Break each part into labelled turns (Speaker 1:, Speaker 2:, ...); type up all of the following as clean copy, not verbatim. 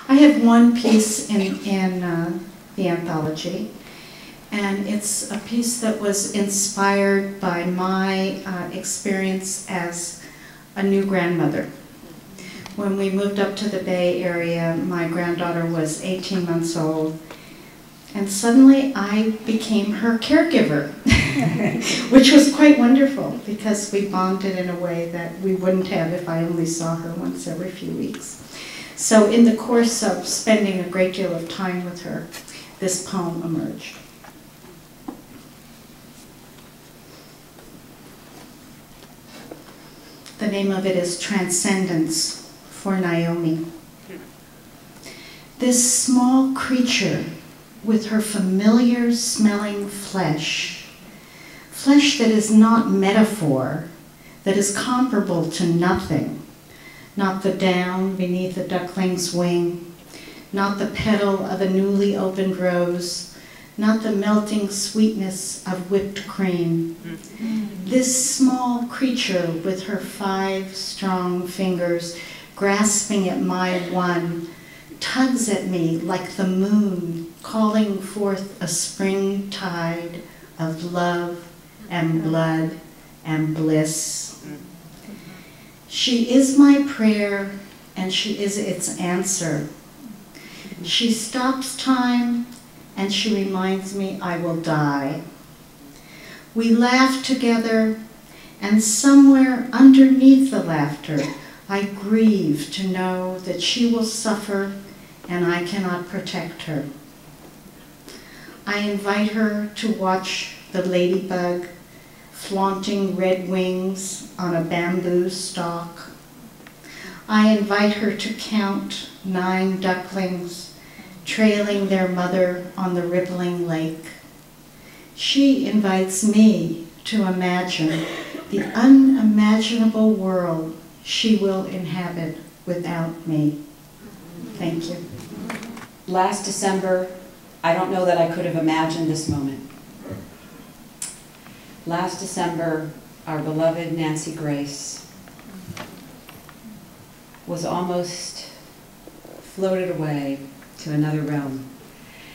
Speaker 1: I have one piece in the anthology, and it's a piece that was inspired by my experience as a new grandmother. When we moved up to the Bay Area, my granddaughter was 18 months old, and suddenly I became her caregiver, which was quite wonderful because we bonded in a way that we wouldn't have if I only saw her once every few weeks. So in the course of spending a great deal of time with her, this poem emerged. The name of it is Transcendence for Naomi. This small creature with her familiar smelling flesh, flesh that is not metaphor, that is comparable to nothing, not the down beneath a duckling's wing, not the petal of a newly opened rose, not the melting sweetness of whipped cream. This small creature with her 5 strong fingers grasping at my one, tugs at me like the moon, calling forth a spring tide of love and blood and bliss. She is my prayer, and she is its answer. She stops time, and she reminds me I will die. We laugh together, and somewhere underneath the laughter, I grieve to know that she will suffer and I cannot protect her. I invite her to watch the ladybug flaunting red wings on a bamboo stalk. I invite her to count 9 ducklings trailing their mother on the rippling lake. She invites me to imagine the unimaginable world she will inhabit without me. Thank you.
Speaker 2: Last December, I don't know that I could have imagined this moment. Last December, our beloved Nancy Grace was almost floated away to another realm.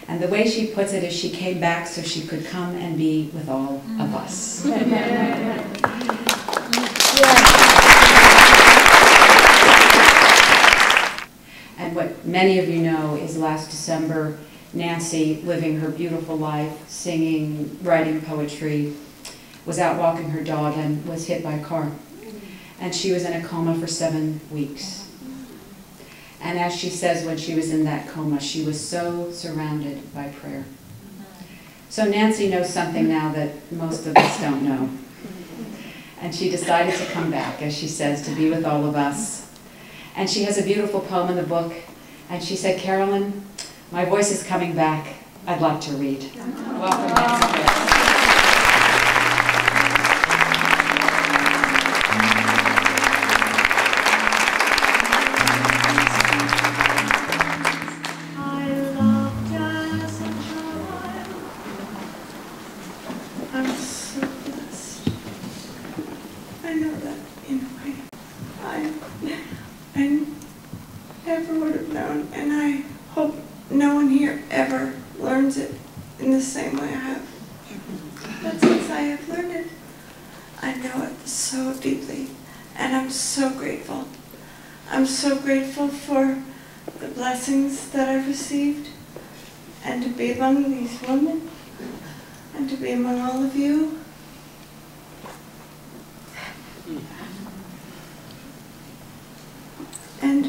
Speaker 2: And the way she puts it is she came back so she could come and be with all of us. And what many of you know is last December, Nancy, living her beautiful life, singing, writing poetry, was out walking her dog and was hit by a car. And she was in a coma for 7 weeks. And as she says, when she was in that coma, she was so surrounded by prayer. So Nancy knows something now that most of us don't know. And she decided to come back, as she says, to be with all of us. And she has a beautiful poem in the book. And she said, Carolyn, my voice is coming back. I'd like to read. Welcome, Nancy Grace.
Speaker 3: I'm so grateful for the blessings that I've received, and to be among these women, and to be among all of you. And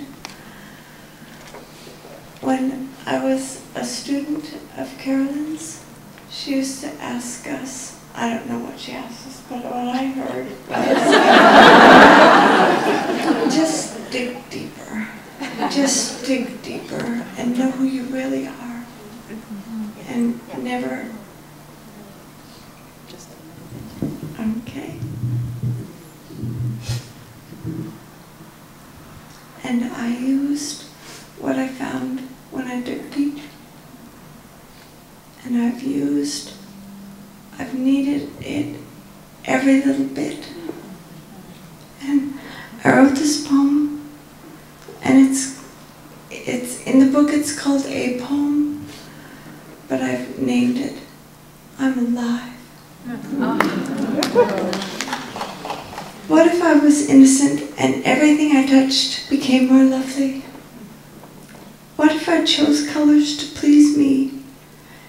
Speaker 3: when I was a student of Carolyn's, she used to ask us, I don't know what she asked us, but what I heard was, just dig deeper. Just dig deeper and know who you really are. And never, okay. And I used what I found when I did teach. And I've needed it every little bit. And I wrote this poem, and It's in the book. It's called A Poem, but I've named it I'm Alive. What if I was innocent and everything I touched became more lovely? What if I chose colors to please me,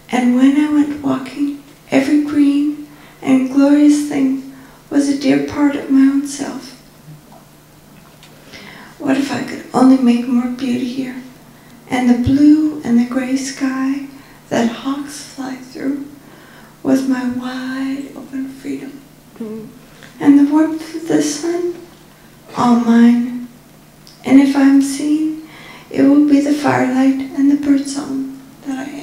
Speaker 3: and when I went walking, every green and glorious thing was a dear part of my own self? What if I could only make more beauty here, and the blue and the gray sky that hawks fly through was my wide open freedom, and the warmth of the sun, all mine. And if I'm seen, it will be the firelight and the birdsong that I am.